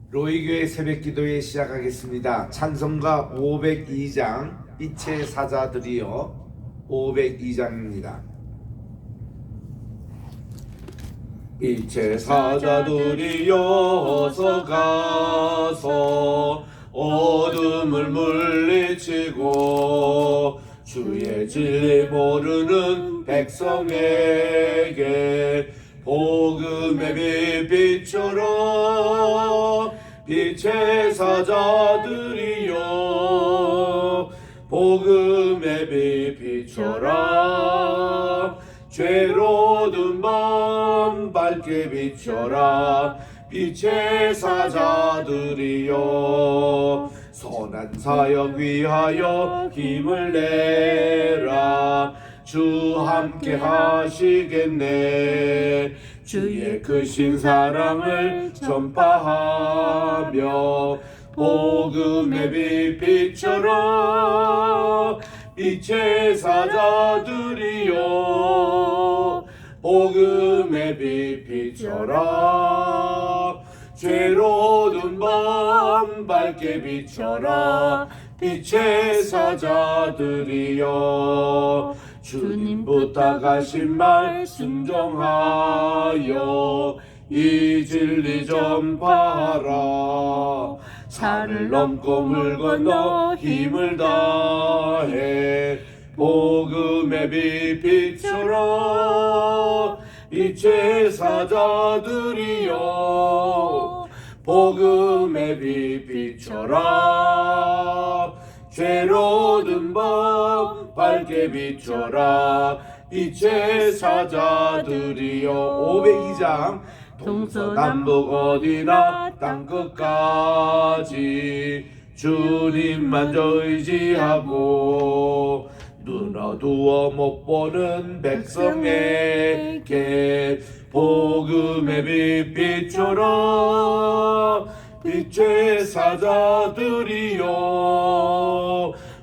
로이교회 새벽기도회 시작하겠습니다. 찬송가 502장 빛의 사자들이여 502장입니다. 빛의 사자들이여 어서 가서 어둠을 물리치고 주의 진리 모르는 백성에게 복음의 빛 비춰라. 빛의 사자들이여 복음의 빛 비춰라. 죄로 든 밤 밝게 비춰라. 빛의 사자들이여 선한 사역 위하여 힘을 내라. 주 함께 하시겠네. 주의 크신 사랑을 전파하며 복음의 빛 비춰라. 빛의 사자들이여 복음의 빛 비춰라. 죄로 든 밤 밝게 비춰라. 빛의 사자들이여 주님 부탁하신 말 순종하여 이 진리 전파하라. 산을 넘고 물 건너 힘을 다해 복음의 빛 비춰라. 빛의 사자들이여 복음의 빛 비춰라. 죄로 든 밤 밝게 비춰라. 빛의 사자들이여 502장 동서남북 어디나 땅끝까지 주님만 저 의지하고 눈 어두워 못 보는 백성에게 복음의 빛 비춰라. 빛의 사자들이여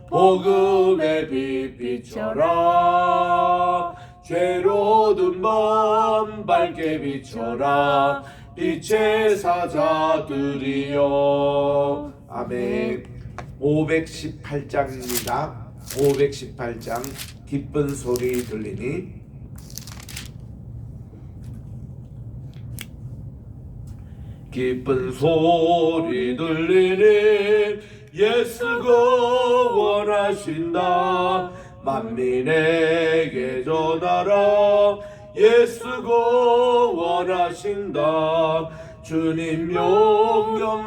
복음의 빛 비춰라. 죄로 든 밤 밝게 비춰라. 빛의 사자들이여. 아멘. 518장입니다. 518장 기쁜 소리 들리니 기쁜 소리 들리니 예수가 원하신다. 만민에게 전하라. 예수가 원하신다. 주님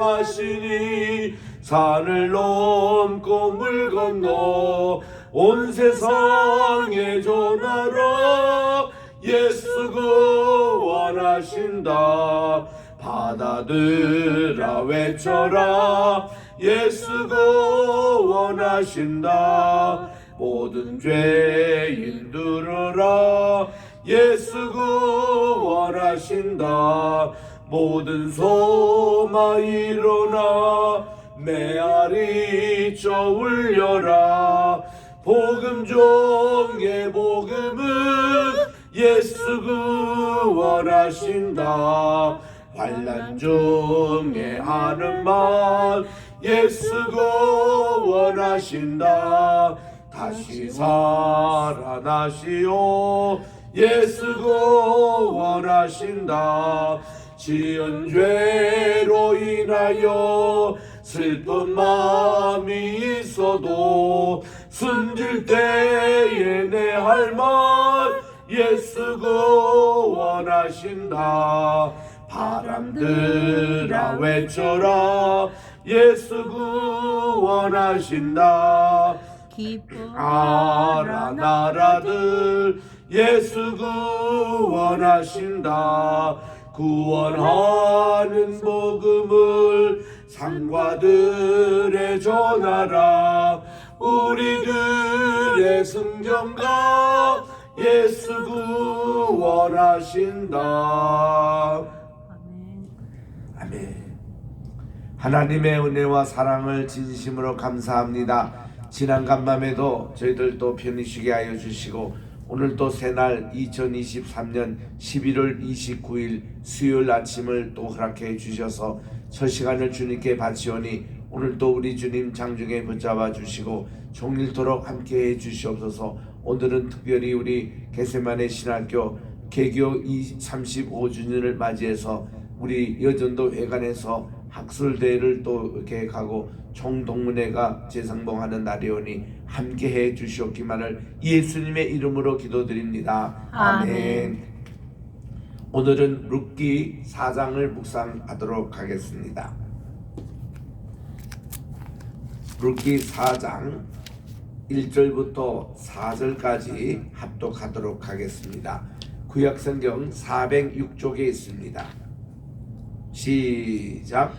명령하시니 산을 넘고 물 건너 온 세상에 전하라. 예수가 원하신다. 바다들아 외쳐라. 예수가 원하신다. 모든 죄인 들으라. 예수가 원하신다. 모든 소마 일어나 메아리 쳐 울려라. 복음 중에 복음은 예수가 원하신다. 환난 중에 하는 말 예수가 원하신다. 다시 살아나시오. 예수가 원하신다. 지은 죄로 인하여 슬픈 마음이 있어도 숨질 때에 내 할 말 예수가 원하신다. 바람들아 외쳐라. 예수가 원하신다. 기뻐하라 나라들 예수가 원하신다. 구원하는 복음을 상과들에 전하라. 우리들의 승전가 예수가 원하신다. 아멘. 하나님의 은혜와 사랑을 진심으로 감사합니다. 지난 간밤에도 저희들 또 편히 쉬게 하여 주시고 오늘 또 새날 2023년 11월 29일 수요일 아침을 또 허락해 주셔서 설시간을 주님께 바치오니 오늘도 우리 주님 장중에 붙잡아 주시고 종일토록 함께해 주시옵소서. 오늘은 특별히 우리 겟세마네 신학교 개교 35주년을 맞이해서 우리 여전도 회관에서 학술대회를 또 계획하고 총동문회가 재상봉하는 날이오니 함께해 주시옵기만을 예수님의 이름으로 기도드립니다. 아멘. 오늘은 룻기 4장을 묵상하도록 하겠습니다. 룻기 4장 1절부터 4절까지 합독하도록 하겠습니다. 구약성경 406쪽에 있습니다. 시작.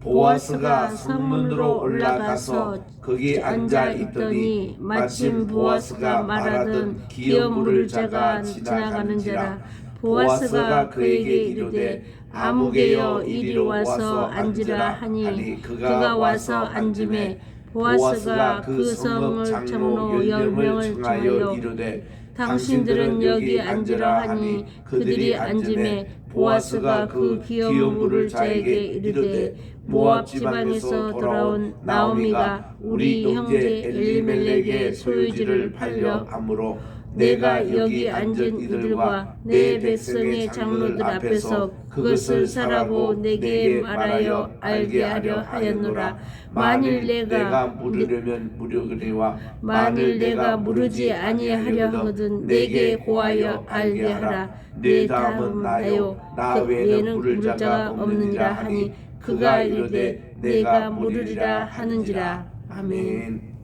보아스가 성문으로 올라가서 거기 앉아 있더니 마침 보아스가 말하던 기업 물을 자가 지나가는지라. 보아스가 그에게 이르되 아무개여 이리 와서 앉으라 하니 그가 와서 앉음에 보아스가 그 성읍 장로 10명을 청하여 이르되 당신들은 여기 앉으라 하니 그들이 앉음에 보아스가 그 기업 물을 자에게 이르되 모압 지방에서 돌아온 나오미가 우리 형제 엘리멜렉의 소유지를 팔려 함으로 내가 여기 앉은 이들과 내 백성의 장로들 앞에서 그것을 사라고 내게 말하여 알게 하려 하였노라. 만일 내가 물으려면 무료거니와 만일 내가 물으지 아니하려 하거든 내게 고하여 알게 하라. 내 다음은 나요 나 외에는 물을 자가 없느니라 하니 그가 이르되 내가 물으리라 하는지라. 아멘.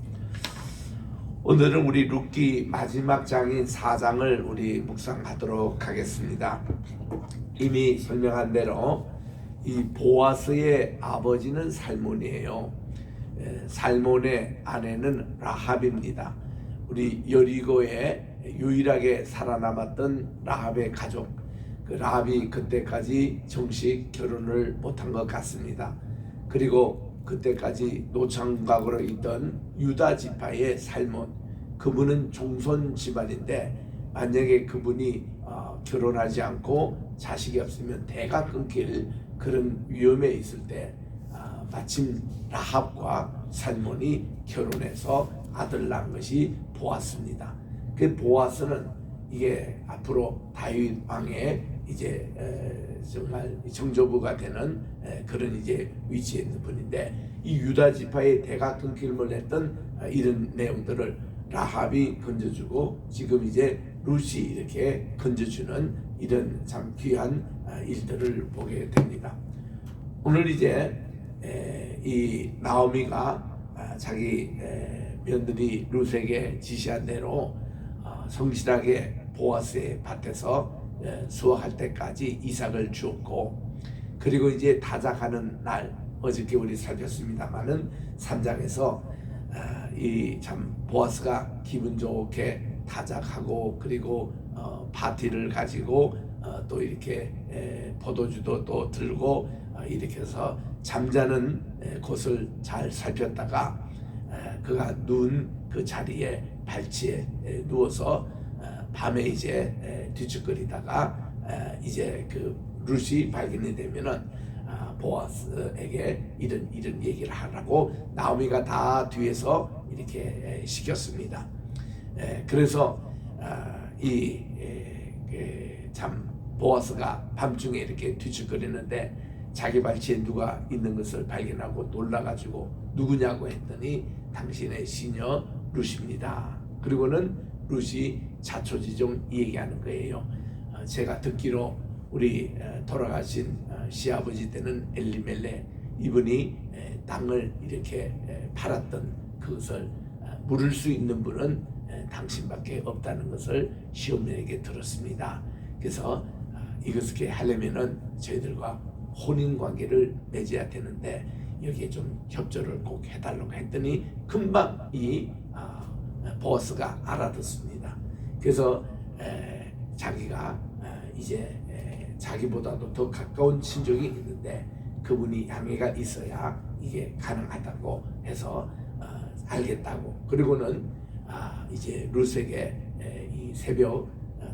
오늘은 우리 룻기 마지막 장인 4장을 우리 묵상하도록 하겠습니다. 이미 설명한 대로 이 보아스의 아버지는 살몬이에요. 살몬의 아내는 라합입니다. 우리 여리고에 유일하게 살아남았던 라합의 가족. 그 라합이 그때까지 정식 결혼을 못한 것 같습니다. 그리고 그때까지 노창각으로 있던 유다 지파의 살몬, 그분은 종손 집안인데 만약에 그분이 결혼하지 않고 자식이 없으면 대가 끊길 그런 위험에 있을 때 마침 라합과 살몬이 결혼해서 아들 낳은 것이 보아스입니다. 그 보아스는 이게 앞으로 다윗 왕의 이제 정말 정조부가 되는 그런 이제 위치에 있는 분인데 이 유다 지파의 대가 끊김을 했던 이런 내용들을 라합이 건져주고 지금 이제 룻이 이렇게 건져주는 이런 참 귀한 일들을 보게 됩니다. 오늘 이제 이 나오미가 자기 며느리 룻에게 지시한 대로 성실하게 보아스의 밭에서 수확할 때까지 이삭을 주었고, 그리고 이제 다작하는 날 어저께 우리 살폈습니다마는 3장에서 이 참 보아스가 기분 좋게 다작하고 그리고 파티를 가지고 또 이렇게 포도주도 또 들고 이렇게 해서 잠자는 곳을 잘 살폈다가 그가 누운 그 자리에 발치에 누워서 밤에 이제 뒤척거리다가 이제 그 룻이 발견이 되면은 보아스에게 이런 얘기를 하라고 나오미가 다 뒤에서 이렇게 시켰습니다. 그래서 이 참 보아스가 밤중에 이렇게 뒤척거리는데 자기 발치에 누가 있는 것을 발견하고 놀라가지고 누구냐고 했더니 당신의 시녀 룻입니다. 그리고는 룻이 자초지종 얘기하는 거예요. 제가 듣기로 우리 돌아가신 시아버지 때는 엘리멜렉 이분이 땅을 이렇게 팔았던 그것을 물을 수 있는 분은 당신밖에 없다는 것을 시어머니에게 들었습니다. 그래서 이것을 하려면은 저희들과 혼인 관계를 맺어야 되는데 여기에 좀 협조를 꼭 해달라고 했더니 금방 이 보아스가 알아듣습니다. 그래서 자기가 이제 자기보다도 더 가까운 친족이 있는데 그분이 양해가 있어야 이게 가능하다고 해서 알겠다고. 그리고는 이제 룻에게 이 새벽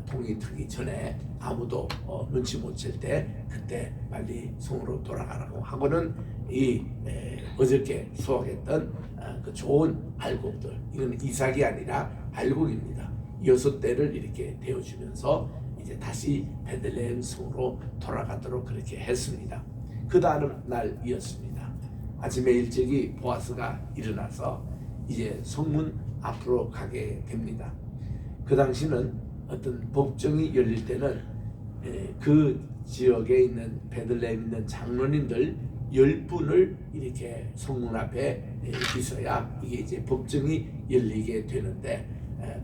통이 트기 전에 아무도 눈치 못 챌 때 그때 빨리 성으로 돌아가라고 하고는 이 어저께 수확했던 그 좋은 알곡들, 이건 이삭이 아니라 알곡입니다. 6대를 이렇게 데워주면서 이제 다시 베들레헴 성으로 돌아가도록 그렇게 했습니다. 그 다음 날이었습니다. 아침에 일찍이 보아스가 일어나서 이제 성문 앞으로 가게 됩니다. 그 당시는 어떤 법정이 열릴 때는 그 지역에 있는 베들레헴에 있는 장로님들 10분을 이렇게 성문 앞에 있어야 이게 이제 법정이 열리게 되는데,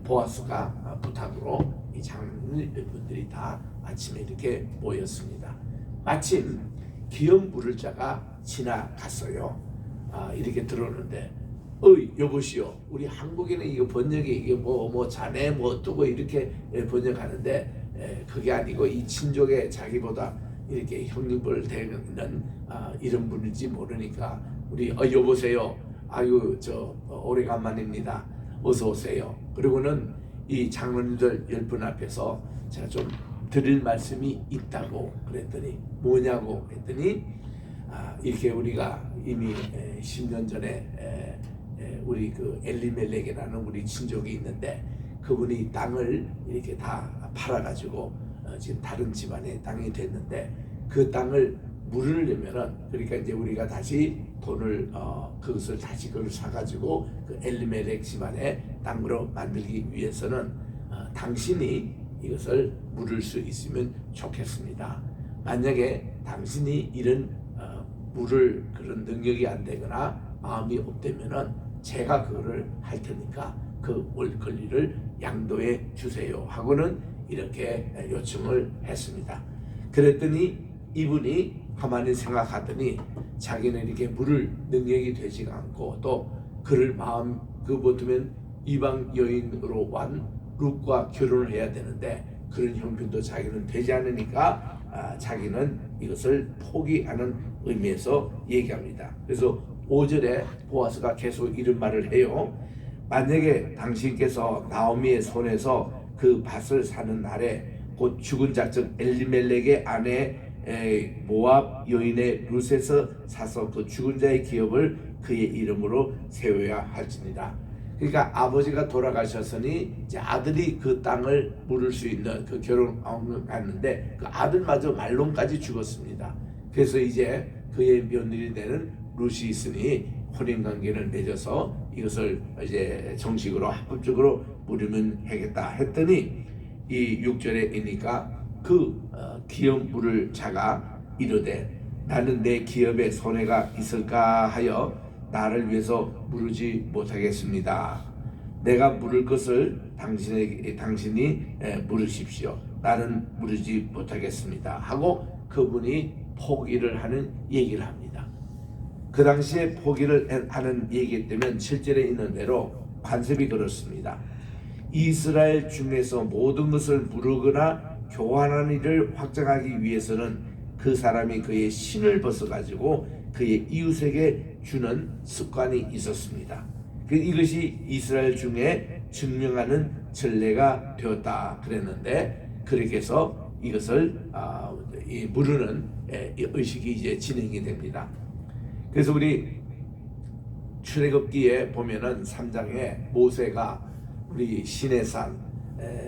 보아스가 부탁으로 이 장로님들이 다 아침에 이렇게 모였습니다. 마침 기업 물을 자가 지나갔어요. 이렇게 들어오는데, 여보시오, 우리 한국에는 이거 번역이 이게 뭐 자네 뭐 어떠고 이렇게 번역하는데, 그게 아니고 이 친족에 자기보다 이렇게 형님을 대는 이런 분인지 모르니까 우리 여보세요, 아유 저 오래간만입니다, 어서 오세요. 그리고는 이 장로님들 10분 앞에서 제가 좀 드릴 말씀이 있다고 그랬더니, 뭐냐고 했더니 이렇게 우리가 이미 10년 전에 우리 그 엘리멜렉이라는 우리 친족이 있는데, 그분이 땅을 이렇게 다 팔아가지고 지금 다른 집안의 땅이 됐는데, 그 땅을 물으려면은, 그러니까 이제 우리가 다시 돈을 그것을 다시 그걸 사가지고 그 엘리멜렉 집안의 땅으로 만들기 위해서는 당신이 이것을 물을 수 있으면 좋겠습니다. 만약에 당신이 이런 물을 그런 능력이 안 되거나 마음이 없다면은 제가 그거를 할 테니까 그 권리를 양도해 주세요 하고는 이렇게 요청을 했습니다. 그랬더니 이분이 가만히 생각하더니 자기는 이렇게 물을 능력이 되지가 않고, 또 그를 마음 그보다면 이방 여인으로 wan 룻과 결혼을 해야 되는데 그런 형편도 자기는 되지 않으니까 자기는 이것을 포기하는 의미에서 얘기합니다. 그래서 5절에 보아스가 계속 이런 말을 해요. 만약에 당신께서 나오미의 손에서 그 밭을 사는 날에 곧 죽은 자 즉 엘리멜렉의 아내 모압 여인의 룻에서 사서 그 죽은 자의 기업을 그의 이름으로 세워야 할지니라. 그러니까 아버지가 돌아가셨으니 이제 아들이 그 땅을 물을 수 있는 그 결혼을 갔는데 그 아들마저 말론까지 죽었습니다. 그래서 이제 그의 며느리 되는 룻이 있으니 혼인관계를 맺어서 이것을 이제 정식으로 합법적으로 물으면 하겠다 했더니, 이 6절에이니까 그 기업 물을 자가 이르되 나는 내 기업에 손해가 있을까 하여 나를 위해서 물으지 못하겠습니다. 내가 물을 것을 당신이 물으십시오. 나는 물으지 못하겠습니다 하고 그분이 포기를 하는 얘기를 합니다. 그 당시에 포기를 하는 얘기 때문에 7절에 있는 대로 관습이 그렇습니다. 이스라엘 중에서 모든 것을 물으거나 교환하는 일을 확정하기 위해서는 그 사람이 그의 신을 벗어가지고 그의 이웃에게 주는 습관이 있었습니다. 이것이 이스라엘 중에 증명하는 전례가 되었다 그랬는데, 그렇게 해서 이것을 물으는 의식이 이제 진행이 됩니다. 그래서 우리 출애굽기에 보면은 3장에 모세가 우리 시내산,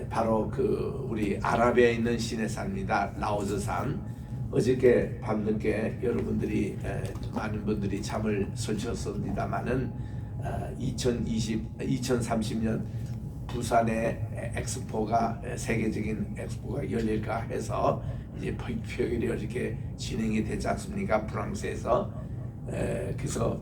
바로 그 우리 아라비아에 있는 시내산입니다. 라오즈산. 어저께 밤늦게 여러분들이 많은 분들이 잠을 설쳤습니다만은 2030년 부산에 엑스포가 세계적인 엑스포가 열릴까 해서 이제 표결이 이렇게 진행이 되지 않습니까? 프랑스에서. 그래서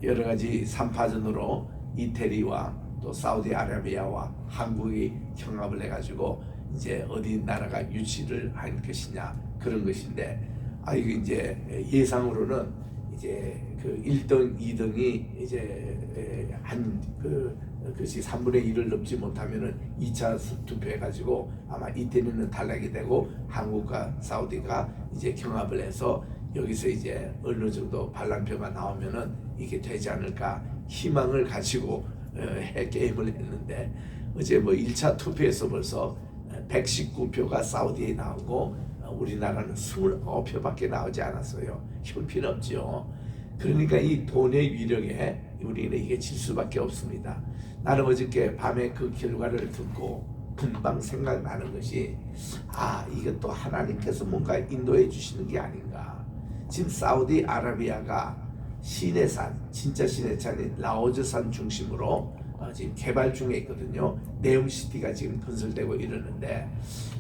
여러 가지 3파전으로 이태리와 또 사우디아라비아와 한국이 경합을 해가지고 이제 어디 나라가 유치를 할 것이냐 그런 것인데, 이거 이제 예상으로는 이제 그 1등, 2등이 이제 그것이 3분의 1을 넘지 못하면은 2차 투표해가지고 아마 이태리는 탈락이 되고 한국과 사우디가 이제 경합을 해서 여기서 이제 어느 정도 반란표가 나오면은 이게 되지 않을까 희망을 가지고 게임을 했는데, 어제 뭐 1차 투표에서 벌써 119표가 사우디에 나오고 우리나라는 29표밖에 나오지 않았어요. 형편없죠. 그러니까 이 돈의 위력에 우리는 이게 질 수밖에 없습니다. 나는 어저께 밤에 그 결과를 듣고 금방 생각나는 것이 이것도 하나님께서 뭔가 인도해 주시는 게 아닌가. 지금 사우디아라비아가 시내산, 진짜 시내산인 라오즈산 중심으로 지금 개발 중에 있거든요. 네옴시티가 지금 건설되고 이러는데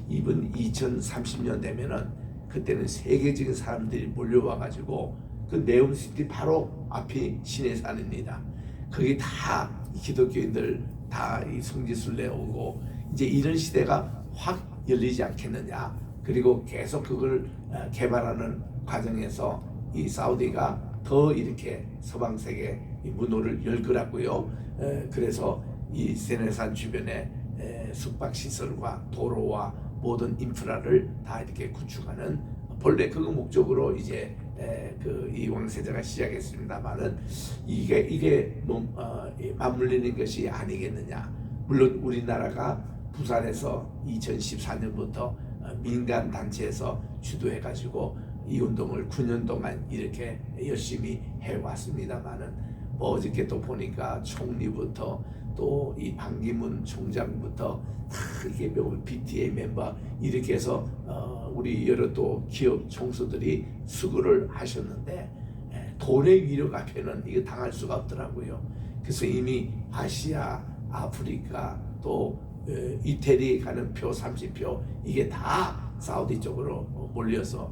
이번 2030년 되면은 그때는 세계적인 사람들이 몰려와가지고 그 네옴시티 바로 앞이 시내산입니다. 거기 다 기독교인들 다 이 성지순례 오고 이제 이런 시대가 확 열리지 않겠느냐. 그리고 계속 그걸 개발하는 과정에서 이 사우디가 더 이렇게 서방 세계 문호를 열 거라고요. 그래서 이 세네산 주변에 숙박 시설과 도로와 모든 인프라를 다 이렇게 구축하는 본래 그 목적으로 이제 이 왕세자가 시작했습니다만은 이게 맞물리는 것이 아니겠느냐. 물론 우리나라가 부산에서 2014년부터 민간 단체에서 주도해가지고 이 운동을 9년 동안 이렇게 열심히 해왔습니다만은 어저께 또 보니까 총리부터 또 이 반기문 총장부터 다 이게 BTA 멤버 이렇게 해서 우리 여러 또 기업 총수들이 수고를 하셨는데 돈의 위력 앞에는 이거 당할 수가 없더라고요. 그래서 이미 아시아, 아프리카 또 이태리 가는 표 30표 이게 다 사우디 쪽으로 몰려서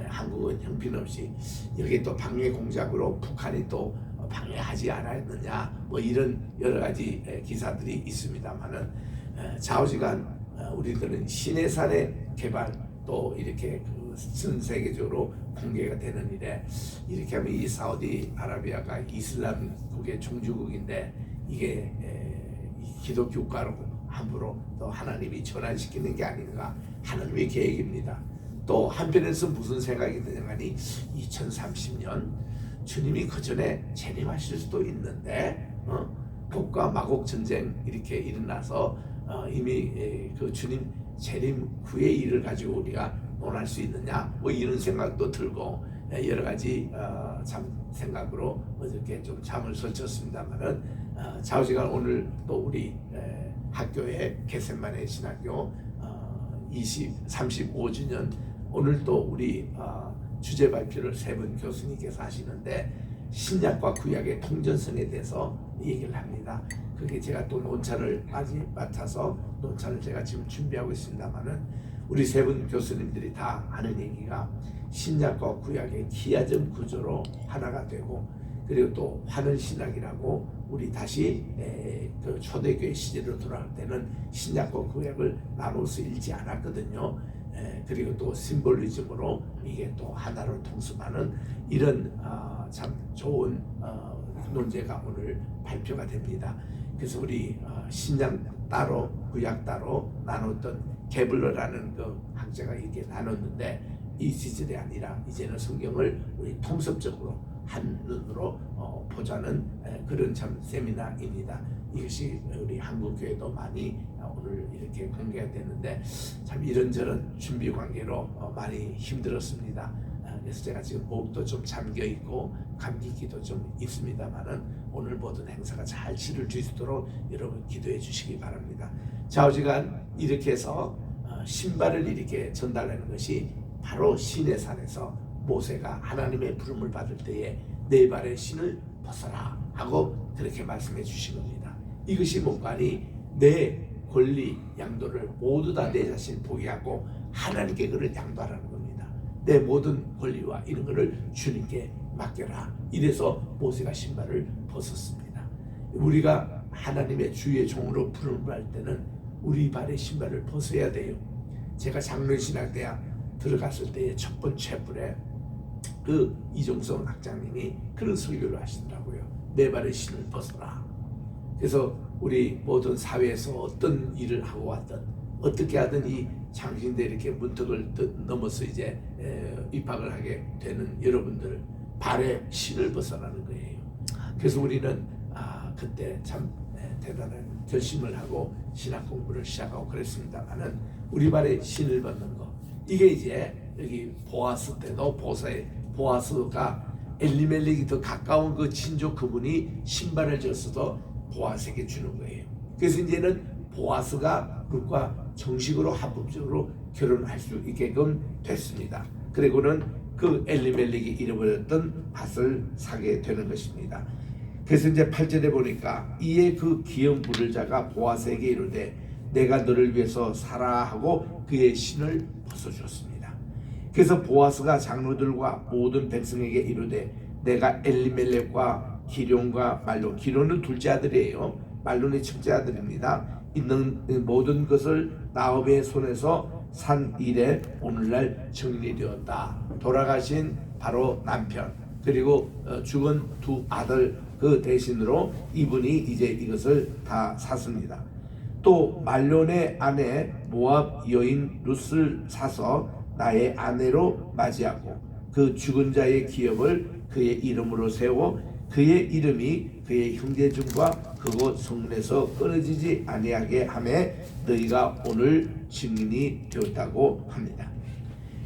한국은 형편없이 여기 또 방해 공작으로 북한이 또 방해하지 않았느냐 뭐 이런 여러 가지 기사들이 있습니다만은 좌우지간 우리들은 시내산의 개발 또 이렇게 전 세계적으로 공개가 되는 일에 이렇게 하면 이 사우디아라비아가 이슬람국의 종주국인데 이게 기독교 국가로 함부로 또 하나님이 전환시키는 게 아닌가 하나님의 계획입니다. 또 한편에서 무슨 생각이 드냐니 2030년 주님이 그 전에 재림하실 수도 있는데 복과 마곡 전쟁 이렇게 일어나서 이미 그 주님 재림 후의 일을 가지고 우리가 논할 수 있느냐 뭐 이런 생각도 들고 여러 가지 참 생각으로 어저께 좀 잠을 설쳤습니다만은 좌우지간 오늘 또 우리 학교의 겟세마네 신학교 35주년 오늘 또 우리 주제 발표를 세 분 교수님께서 하시는데 신약과 구약의 통전성에 대해서 얘기를 합니다. 그게 제가 또 논차를 많이 맡아서 논차를 제가 지금 준비하고 있습니다만은 우리 세 분 교수님들이 다 하는 얘기가 신약과 구약의 기하점 구조로 하나가 되고 그리고 또 환원신학이라고 우리 다시 그 초대교회 시대로 돌아갈 때는 신약과 구약을 나눠서 읽지 않았거든요. 그리고 또 심볼리즘으로 이게 또 하나로 통습하는 이런 참 좋은 논제가 오늘 발표가 됩니다. 그래서 우리 신약 따로 구약 따로 나눴던 게블러라는 그 학자가 이렇게 나눴는데 이 시절이 아니라 이제는 성경을 우리 통섭적으로 한눈으로 보자는 그런 참 세미나입니다. 이것이 우리 한국교회도 많이 오늘 이렇게 공개가 됐는데 참 이런저런 준비 관계로 많이 힘들었습니다. 그래서 제가 지금 목도 좀 잠겨 있고 감기기도 좀 있습니다만은 오늘 모든 행사가 잘 치러지도록 여러분 기도해 주시기 바랍니다. 좌우지간 이렇게 해서 신발을 이렇게 전달하는 것이 바로 시내산에서 모세가 하나님의 부름을 받을 때에 네 발의 신을 벗어라 하고 그렇게 말씀해 주신 겁니다. 이것이 뭔가니 내 권리 양도를 모두 다 내 자신 포기하고 하나님께 그를 양도하라는 겁니다. 내 모든 권리와 이런 것을 주님께 맡겨라. 이래서 모세가 신발을 벗었습니다. 우리가 하나님의 주의 종으로 부름을 받을 때는 우리 발의 신발을 벗어야 돼요. 제가 장로신학대학 들어갔을 때의 첫 번째 불에 그 이종성 학장님이 그런 설교를 하시더라고요. 내 발의 신을 벗어라. 그래서 우리 모든 사회에서 어떤 일을 하고 왔든 어떻게 하든 이 장신대 이렇게 문턱을 넘어서 이제 입학을 하게 되는 여러분들 발의 신을 벗어나는 거예요. 그래서 우리는 그때 참 대단한 결심을 하고 신학 공부를 시작하고 그랬습니다만은 우리 발에 신을 벗는 거, 이게 이제 여기 보아스 때도 보아스가 엘리멜렉이 더 가까운 그 친족 그분이 신발을 줬어도 보아스에게 주는 거예요. 그래서 이제는 보아스가 룻과 정식으로 합법적으로 결혼할 수 있게끔 됐습니다. 그리고는 그 엘리멜렉이 잃어버렸던 밭을 사게 되는 것입니다. 그래서 이제 8절에 보니까 이에 그 기업 부를 자가 보아스에게 이르되 내가 너를 위해서 사라 하고 그의 신을 벗어주었습니다. 그래서 보아스가 장로들과 모든 백성에게 이르되 내가 엘리멜렉과 기럯과 말론, 기럯은 둘째 아들이에요. 말론의 첫째 아들입니다. 있는 모든 것을 나업의 손에서 산 이래 오늘날 증인이 되었다. 돌아가신 바로 남편 그리고 죽은 두 아들 그 대신으로 이분이 이제 이것을 다 샀습니다. 또 말론의 아내 모압 여인 룻을 사서 나의 아내로 맞이하고 그 죽은 자의 기업을 그의 이름으로 세워 그의 이름이 그의 형제중과 그곳 성문에서 끊어지지 아니하게 하매 너희가 오늘 증인이 되었다고 합니다.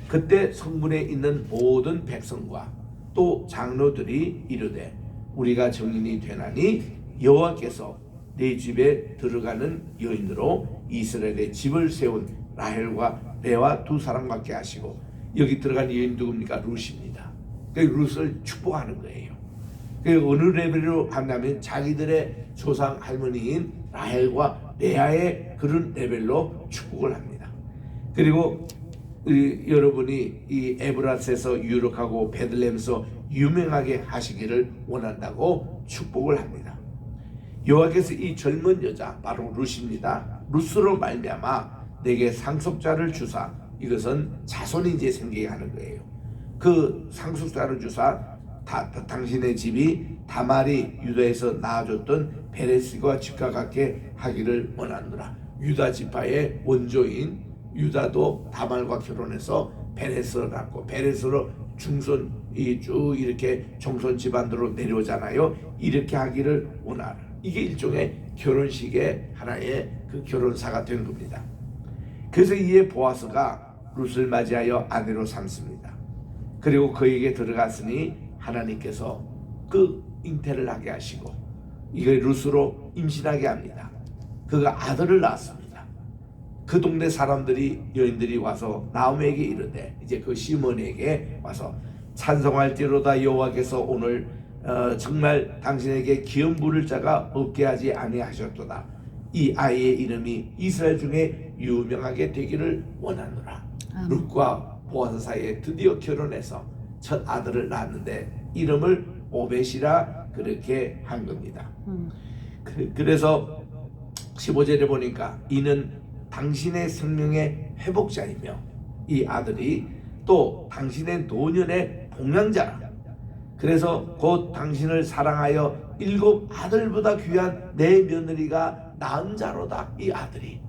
그때 성문에 있는 모든 백성과 또 장로들이 이르되 우리가 증인이 되나니 여호와께서 내 집에 들어가는 여인으로 이스라엘의 집을 세운 라헬과 레와 두 사람밖에 하시고 여기 들어간 여인 누굽니까? 룻입니다. 그 룻을 축복하는 거예요. 어느 레벨로 한다면 자기들의 조상 할머니인 라헬과 레아의 그런 레벨로 축복을 합니다. 그리고 여러분이 이 에브라스에서 유력하고 베들레헴에서 유명하게 하시기를 원한다고 축복을 합니다. 여호와께서 이 젊은 여자 바로 룻입니다. 룻으로 말미암아 내게 상속자를 주사, 이것은 자손이 이제 생기게 하는 거예요. 그 상속자를 주사 당신의 집이 다말이 유다에서 낳아줬던 베레스와 집과 같게 하기를 원하노라. 유다 지파의 원조인 유다도 다말과 결혼해서 베레스를 낳고 베레스로 중손이 쭉 이렇게 종손 집안으로 내려오잖아요. 이렇게 하기를 원하라. 이게 일종의 결혼식의 하나의 그 결혼사가 된 겁니다. 그래서 이에 보아스가 룻을 맞이하여 아내로 삼습니다. 그리고 그에게 들어갔으니 하나님께서 그 잉태를 하게 하시고 이걸 룻으로 임신하게 합니다. 그가 아들을 낳았습니다. 그 동네 사람들이 여인들이 와서 나오미에게 이르되 이제 그 시몬에게 와서 찬송할지로다 여호와께서 오늘 정말 당신에게 기업 부를 자가 없게 하지 아니하셨도다. 이 아이의 이름이 이스라엘 중에 유명하게 되기를 원하노라. 룻과 보아스 사이에 드디어 결혼해서 첫 아들을 낳았는데 이름을 오벳이라 그렇게 한 겁니다. 그래서 15절에 보니까 이는 당신의 생명의 회복자이며 이 아들이 또 당신의 노년의 봉양자라. 그래서 곧 당신을 사랑하여 7 아들보다 귀한 내 며느리가 낳은 자로다. 이 아들이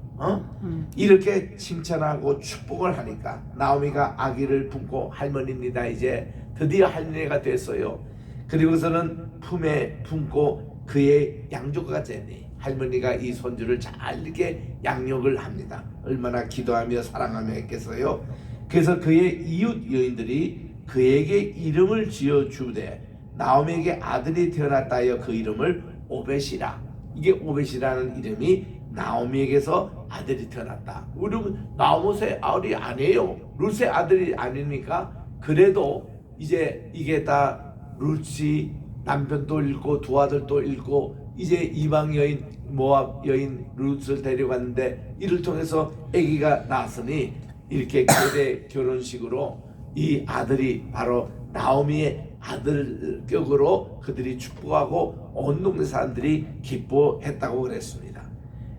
이렇게 칭찬하고 축복을 하니까 나오미가 아기를 품고 할머니입니다. 이제 드디어 할머니가 됐어요. 그리고서는 품에 품고 그의 양조가 됐니 할머니가 이 손주를 잘 이렇게 양육을 합니다. 얼마나 기도하며 사랑하며 했겠어요. 그래서 그의 이웃 여인들이 그에게 이름을 지어 주되 나오미에게 아들이 태어났다 하여 그 이름을 오벳이라. 이게 오벳이라는 이름이 나오미에게서 아들이 태어났다. 우리 나오미의 아들이 아니에요. 룻의 아들이 아닙니까? 그래도 이제 이게 다 룻이 남편도 잃고 두 아들도 잃고 이제 이방 여인 모압 여인 룻을 데려갔는데 이를 통해서 아기가 낳았으니 이렇게 교대 결혼식으로 이 아들이 바로 나오미의 아들격으로 그들이 축복하고 온 동네 사람들이 기뻐했다고 그랬습니다.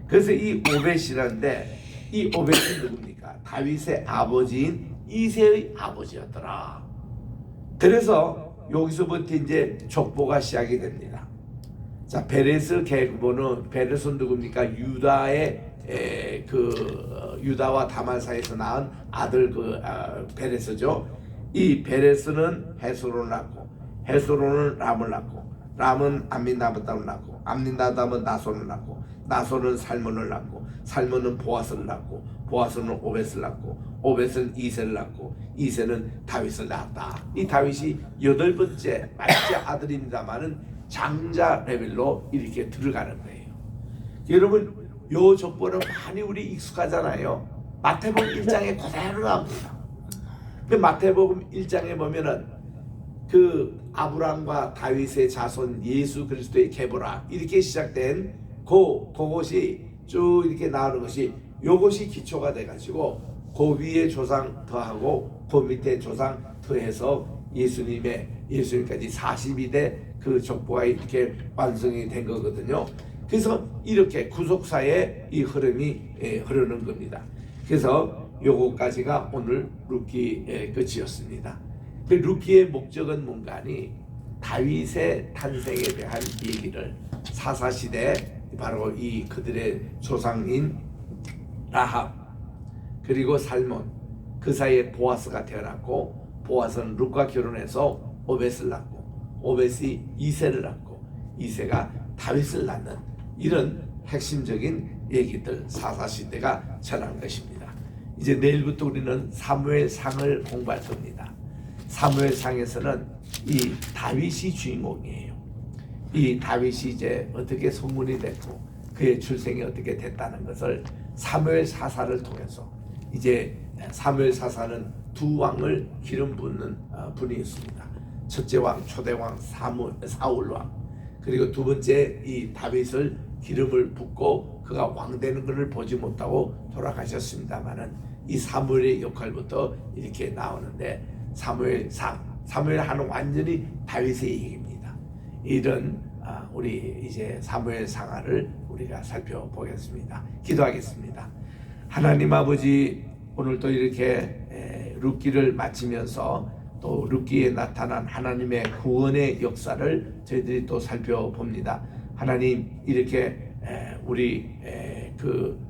그래서 이 오벳이라는데 이 오벳이 누굽니까? 다윗의 아버지인 이새의 아버지였더라. 그래서 여기서부터 이제 족보가 시작이 됩니다. 자, 베레스 계보는 베레스는 누굽니까? 유다의 유다와 다말 사이에서 낳은 아들 베레스죠. 이 베레스는 헤스론을 낳고 헤스론은 람을 낳고 람은 암민다답을 낳고 암민다답은 나손을 낳고 나손은 살몬을 낳고 살몬은 보아스를 낳고 보아스는 오벳을 낳고 오벳은 이세를 낳고 이세는 다윗을 낳았다. 이 다윗이 8번째 말째 아들입니다마는 장자 레벨로 이렇게 들어가는 거예요. 여러분 요 족보는 많이 우리 익숙하잖아요. 마태복음 1장에 그대로 나옵니다. 그 마태복음 1장에 보면은 그 아브라함과 다윗의 자손 예수 그리스도의 계보라 이렇게 시작된 그것이 쭉 이렇게 나오는 것이 요것이 기초가 돼가지고 그 위에 조상 더하고 그 밑에 조상 더해서 예수님까지 42대 그 족보가 이렇게 완성이 된 거거든요. 그래서 이렇게 구속사의 이 흐름이 흐르는 겁니다. 그래서 요거까지가 오늘 룻기의 끝이었습니다. 그 룻기의 목적은 뭔가 하니 다윗의 탄생에 대한 얘기를 사사시대 바로 이 그들의 조상인 라합 그리고 살몬 그 사이에 보아스가 태어났고 보아스는 룻과 결혼해서 오벳을 낳고 오벳이 이세를 낳고 이세가 다윗을 낳는 이런 핵심적인 얘기들 사사시대가 전한 것입니다. 이제 내일부터 우리는 사무엘상을 공부할 겁니다. 사무엘상에서는 이 다윗이 주인공이에요. 이 다윗이 이제 어떻게 소문이 됐고 그의 출생이 어떻게 됐다는 것을 사무엘사사를 통해서 이제 사무엘사사는 두 왕을 기름 붓는 분이 있습니다. 첫째 왕 초대왕 사울왕 그리고 두 번째 이 다윗을 기름을 붓고 그가 왕 되는 것을 보지 못하고 돌아가셨습니다만은 이 사무엘의 역할부터 이렇게 나오는데 사무엘하는 완전히 다윗의 얘기입니다. 이런 우리 이제 사무엘상하를 우리가 살펴보겠습니다. 기도하겠습니다. 하나님 아버지 오늘 또 이렇게 룻기를 마치면서 또 룻기에 나타난 하나님의 구원의 역사를 저희들이 또 살펴봅니다. 하나님 이렇게 우리 그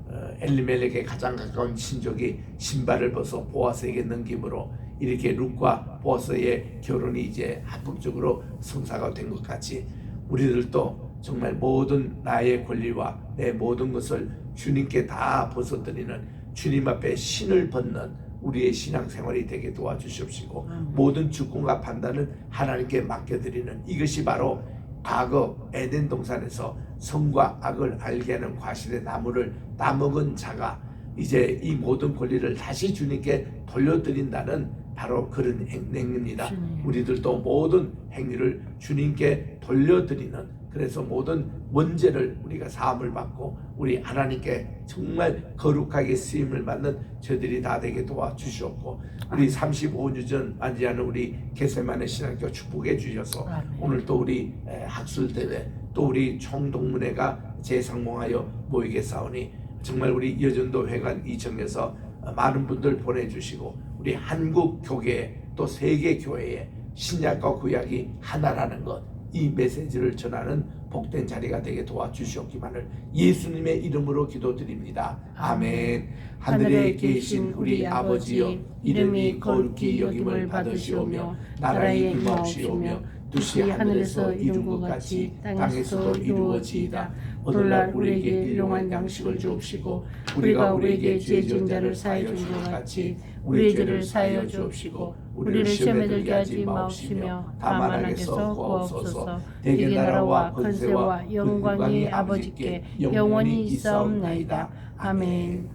엘리멜렉의 가장 가까운 친족이 신발을 벗어 보아스에게 넘김으로 이렇게 룻과 보아스의 결혼이 이제 합법적으로 성사가 된 것 같이 우리들도 정말 모든 나의 권리와 내 모든 것을 주님께 다 벗어드리는 주님 앞에 신을 벗는 우리의 신앙생활이 되게 도와주시옵시고 모든 주권과 판단은 하나님께 맡겨드리는 이것이 바로 과거 에덴 동산에서 선과 악을 알게 하는 과실의 나무를 따먹은 자가 이제 이 모든 권리를 다시 주님께 돌려드린다는 바로 그런 행위입니다. 우리들도 모든 행위를 주님께 돌려드리는 그래서 모든 원죄를 우리가 사함을 받고 우리 하나님께 정말 거룩하게 쓰임을 받는 저들이 다 되게 도와주시옵고 우리 35년 전 만지하는 우리 게세마네 신학교 축복해 주셔서 오늘 또 우리 학술대회 또 우리 총동문회가 재상봉하여 모이겠사오니 정말 우리 여전도 회관 이청에서 많은 분들 보내주시고 우리 한국 교회 또 세계 교회에 신약과 구약이 하나라는 것 이 메시지를 전하는 복된 자리가 되게 도와주시옵기만을 예수님의 이름으로 기도드립니다. 아멘. 하늘에 계신 우리 아버지여 이름이 거룩히 여김을 받으시오며 나라의 임하옵시오며 뜻이 하늘에서 이룬 것 같이 땅에서도 이루어지이다. 오늘날 우리에게 일용할 양식을 주옵시고 우리가 우리에게 죄 지은 자를 사하여 준 것 같이 우리의 죄를 사하여 주옵시고 우리를 시험에 들게 하지 마옵시며 다만 악에서 구하옵소서. 대개 나라와 권세와 영광이 아버지께 영원히 있사옵나이다. 아멘.